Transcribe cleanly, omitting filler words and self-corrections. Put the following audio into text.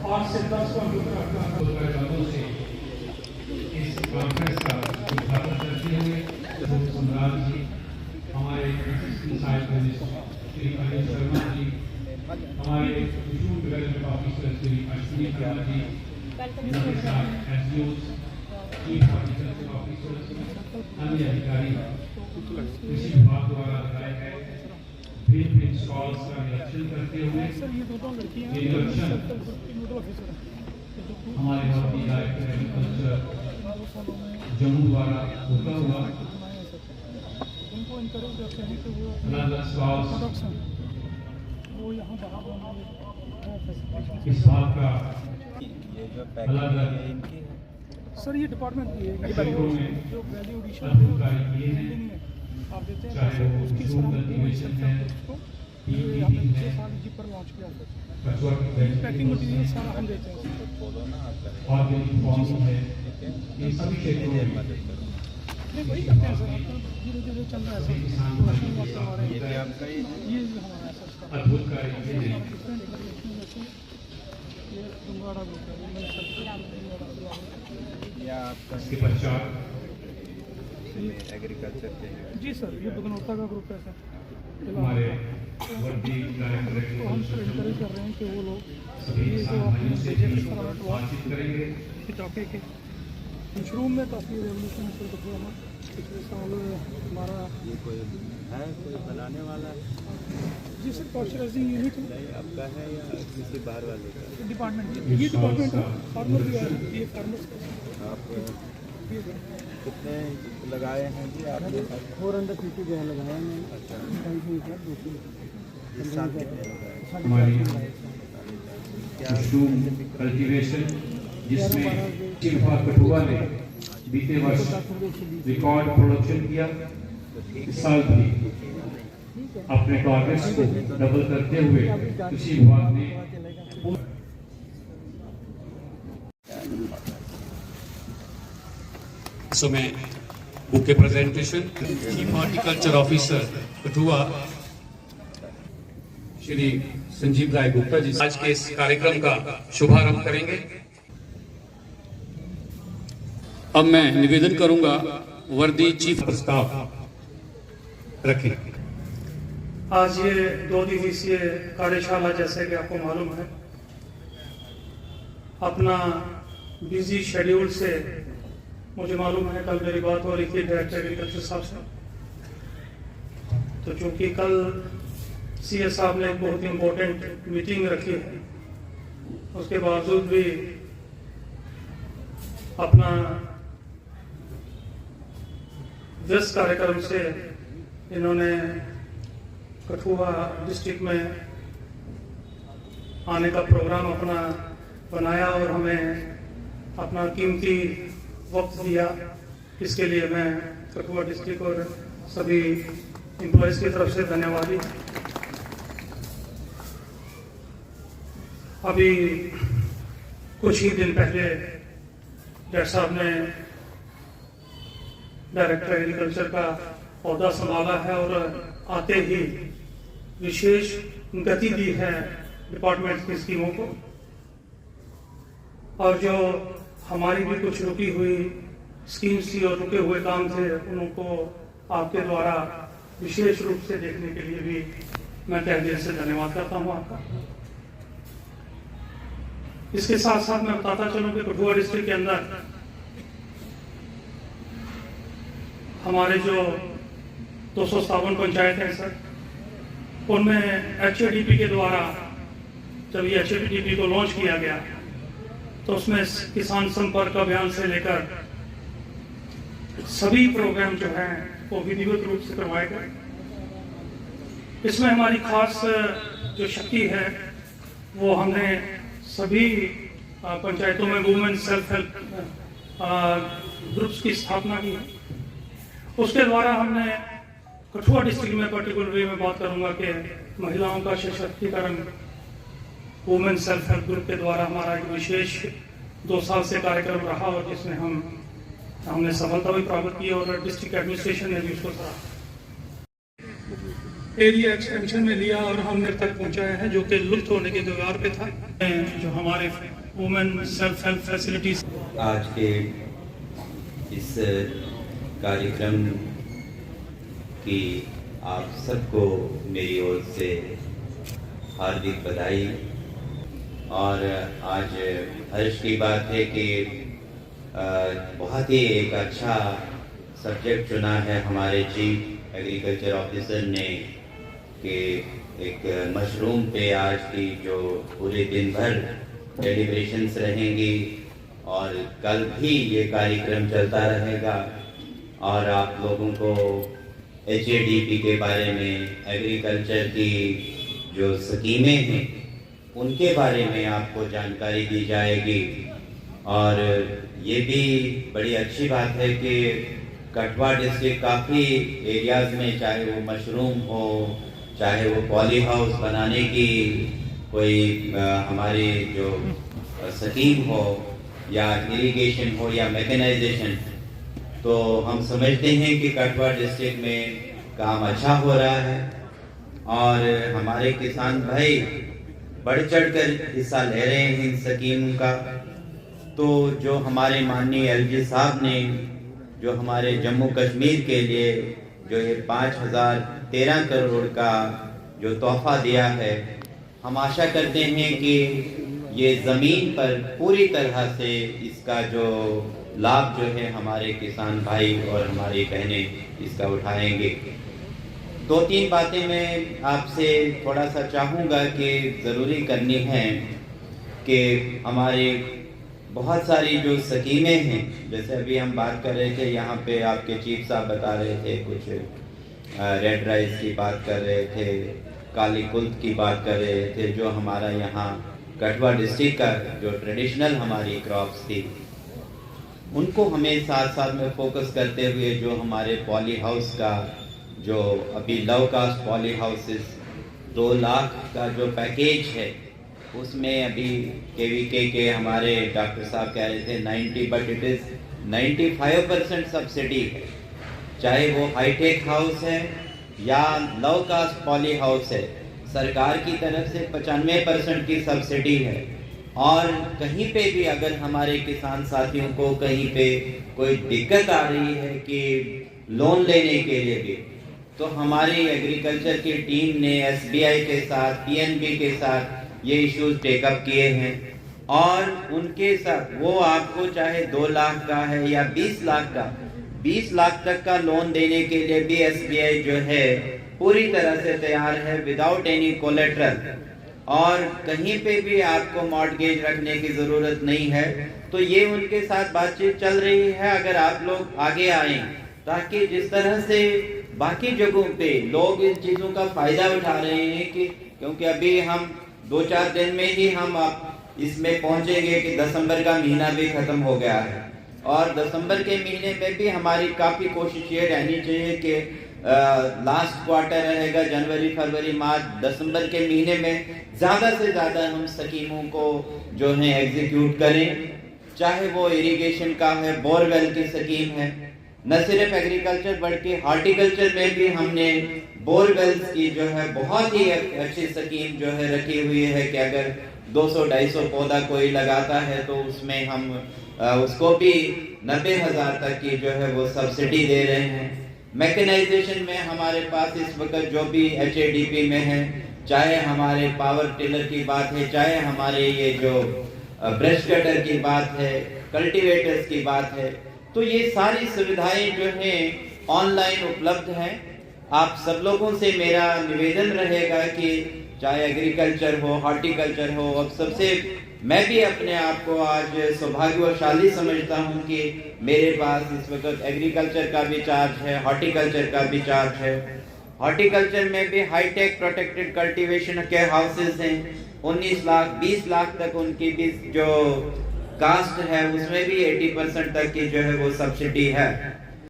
8 से 10 कंप्यूटर से इस कॉन्फ्रेंस का उद्घाटन करते हुए सम्राट जी, हमारे असिस्टेंट साहिब श्री अनिल शर्मा जी, हमारे district development officer Shri Ashwini Sharma ji, इनके साथ एसडीओ, चीफ हॉर्टिकल्चर ऑफिसर, अन्य अधिकारी कृषि विभाग द्वारा लगाए गए भिन्न स्टॉल्स का निरीक्षण करते हुए निरीक्षण हमारे भारतीय डायरेक्टर एग्रीकल्चर जम्मू द्वारा होता हुआ अलग स्टॉल्स इस बात का अलग अलग सर ये डिपार्टमेंट की है जो वैल्यू एडिशन आप देते हैं चाहे वो उसकी उसको ये हमने पिछले साल जी पर लॉन्च किया था। पैकिंग मटीरियल सारा हम देते हैं ऑर्गेनिक फार्मिंग है, ये सभी क्षेत्रों में नहीं वही करते हैं सर। धीरे धीरे चल रहा है सर। ये हमारा सर अद्भुत कार्य है। इसके पश्चात एग्रीकल्चर के जी सर ये बगनौता का ग्रुप है सर। हमारे वर्दी डायरेक्टर तो हम इनकरेज कर रहे हैं कि वो लोग सभी ये जो भाइयों से भी अपने बातचीत करेंगे। चौके के मशरूम में काफ़ी रेवोल्यूशन है सर। तो हम पिछले साल हमारा ये कोई बनाने वाला जी सर कॉन्शराइजिंग यूनिट आपका है या किसी बाहर वाले का डिपार्टमेंट ये डिपार्टमेंट है फार्मर भी है ये फार्मर्स आप कितने लगाए हैं जी आपने 450 जो है लगाया मैंने। अच्छा इस साल कितने लगाए हमारी मशरूम कल्टीवेशन जिसमें चिल्फा कठुआ ने बीते वर्ष रिकॉर्ड प्रोडक्शन किया, इस साल भी अपने टारगेट्स को डबल करते हुए कृषि विभाग ने So मैं बुक के presentation chief horticulture officer Kathua Shri Sanjeev Rai Gupta ji आज के इस कार्यक्रम का शुभारंभ करेंगे। अब मैं निवेदन करूंगा वर्दी चीफ प्रस्ताव रखें। आज ये 2 दिवसीय कार्यशाला जैसे कि आपको मालूम है अपना बिजी शेड्यूल से मुझे मालूम है कल मेरी बात हो रही थी डायरेक्टर एग्रीकल्चर साहब से। तो चूंकि कल सीएस साहब ने एक बहुत इम्पोर्टेंट मीटिंग रखी है, उसके बावजूद भी अपना व्यस्त कार्यक्रम से इन्होंने कठुआ डिस्ट्रिक्ट में आने का प्रोग्राम अपना बनाया और हमें अपना कीमती वक्त दिया। इसके लिए मैं कठुआ डिस्ट्रिक्ट और सभी एम्प्लॉयज की तरफ से धन्यवादी। अभी कुछ ही दिन पहले डॉक्टर साहब ने डायरेक्टर एग्रीकल्चर का पौधा संभाला है और आते ही विशेष गति दी है डिपार्टमेंट की स्कीमों को, और जो हमारी भी कुछ रुकी हुई स्कीम्स थी और रुके हुए काम थे उनको आपके द्वारा विशेष रूप से देखने के लिए भी मैं तहे दिल से धन्यवाद करता हूं आपका। इसके साथ साथ मैं बताता चलूं कि कठुआ डिस्ट्रिक्ट के अंदर हमारे जो 257 पंचायत हैं सर, उनमें HADP के द्वारा जब ये HADP को लॉन्च किया गया तो उसमें किसान संपर्क अभियान से लेकर सभी प्रोग्राम जो हैं वो विधिवत रूप से करवाए गए। इसमें हमारी खास जो शक्ति है वो हमने सभी पंचायतों में वुमेन सेल्फ हेल्प ग्रुप्स की स्थापना की है। उसके द्वारा हमने कठुआ डिस्ट्रिक्ट में पर्टिकुलरली मैं बात करूंगा कि महिलाओं का सशक्तिकरण वुमेन सेल्फ हेल्प ग्रुप के द्वारा हमारा एक विशेष 2 साल से कार्यक्रम रहा और जिसमें हमने सफलता भी प्राप्त की और डिस्ट्रिक्ट एडमिनिस्ट्रेशन ने भी उसको सराहा। एरिया एक्सटेंशन में लिया और हमने तक पहुंचाया है, जो कि लुप्त होने के कगार पे था। जो हमारे वुमेन सेल्फ हेल्प फैसिलिटीज आज के इस कार्यक्रम की आप सबको मेरी ओर से हार्दिक बधाई। और आज हर्ष की बात है कि बहुत ही एक अच्छा सब्जेक्ट चुना है हमारे चीफ एग्रीकल्चर ऑफिसर ने कि एक मशरूम पे आज की जो पूरे दिन भर डेलिब्रेशंस रहेंगी और कल भी ये कार्यक्रम चलता रहेगा और आप लोगों को HADP के बारे में, एग्रीकल्चर की जो स्कीमें हैं उनके बारे में आपको जानकारी दी जाएगी। और ये भी बड़ी अच्छी बात है कि कठुआ डिस्ट्रिक्ट काफ़ी एरियाज़ में, चाहे वो मशरूम हो, चाहे वो पॉली हाउस बनाने की कोई हमारी जो स्कीम हो या इरिगेशन हो या मैकेनाइजेशन, तो हम समझते हैं कि कठुआ डिस्ट्रिक्ट में काम अच्छा हो रहा है और हमारे किसान भाई बढ़ चढ़कर हिस्सा ले रहे हैं इन स्कीम का। तो जो हमारे माननीय LG साहब ने जो हमारे जम्मू कश्मीर के लिए जो ये 5013 करोड़ का जो तोहफा दिया है, हम आशा करते हैं कि ये ज़मीन पर पूरी तरह से इसका जो लाभ जो है हमारे किसान भाई और हमारी बहनें इसका उठाएंगे। 2-3 बातें मैं आपसे थोड़ा सा चाहूँगा कि ज़रूरी करनी है कि हमारे बहुत सारी जो स्कीमें हैं, जैसे अभी हम बात कर रहे थे, यहाँ पे आपके चीफ साहब बता रहे थे, कुछ रेड राइस की बात कर रहे थे, काली कुल्थ की बात कर रहे थे, जो हमारा यहाँ कठुआ डिस्ट्रिक्ट का जो ट्रेडिशनल हमारी क्रॉप्स थी उनको हमें साथ साथ में फोकस करते हुए जो हमारे पॉली हाउस का जो अभी लो कास्ट पॉली हाउसेस 2 लाख का जो पैकेज है उसमें अभी KVK के हमारे डॉक्टर साहब कह रहे थे 90, बट इट इज़ 95% सब्सिडी है। चाहे वो हाईटेक हाउस है या लो कास्ट पॉली हाउस है, सरकार की तरफ से 95% की सब्सिडी है। और कहीं पे भी अगर हमारे किसान साथियों को कहीं पे कोई दिक्कत आ रही है कि लोन लेने के लिए भी, तो हमारी एग्रीकल्चर की टीम ने SBI के साथ, PNB के साथ ये इश्यूज टेकअप किए हैं और उनके साथ वो आपको चाहे 2 लाख का है या 20 लाख का, 20 लाख तक का लोन देने के लिए भी SBI जो है पूरी तरह से तैयार है विदाउट एनी कोलेट्रल, और कहीं पे भी आपको मॉर्टगेज रखने की ज़रूरत नहीं है। तो ये उनके साथ बातचीत चल रही है। अगर आप लोग आगे आए ताकि जिस तरह से बाकी जगहों पे लोग इन चीज़ों का फ़ायदा उठा रहे हैं कि क्योंकि अभी हम 2-4 दिन में ही हम इसमें पहुंचेंगे कि दिसंबर का महीना भी ख़त्म हो गया है और दिसंबर के महीने में भी हमारी काफ़ी कोशिश ये रहनी चाहिए कि लास्ट क्वार्टर रहेगा, जनवरी, फरवरी, मार्च, दिसंबर के महीने में ज़्यादा से ज़्यादा हम स्कीमों को जो है एग्जीक्यूट करें। चाहे वो इरिगेशन का है, बोरवेल की स्कीम है, न सिर्फ एग्रीकल्चर बल्कि हार्टिकल्चर में भी हमने बोरवेल्स की जो है बहुत ही अच्छी स्कीम जो है रखी हुई है कि अगर 200-250 पौधा कोई लगाता है तो उसमें हम उसको भी 90,000 तक की जो है वो सब्सिडी दे रहे हैं। मैकेनाइजेशन में हमारे पास इस वक्त जो भी HADP में है, चाहे हमारे पावर टिलर की बात है, चाहे हमारे ये जो ब्रश कटर की बात है, कल्टीवेटर्स की बात है, तो ये सारी सुविधाएं जो हैं ऑनलाइन उपलब्ध हैं। आप सब लोगों से मेरा निवेदन रहेगा कि चाहे एग्रीकल्चर हो, हॉर्टिकल्चर हो, अब सबसे मैं भी अपने आप को आज सौभाग्यशाली समझता हूं कि मेरे पास इस वक्त एग्रीकल्चर का भी चार्ज है, हॉर्टिकल्चर का भी चार्ज है। हॉर्टिकल्चर में भी हाईटेक प्रोटेक्टेड कल्टीवेशन के हाउसेस हैं, 19 लाख 20 लाख तक उनकी भी जो कास्ट है उसमें भी 80% तक की जो है वो सब्सिडी है।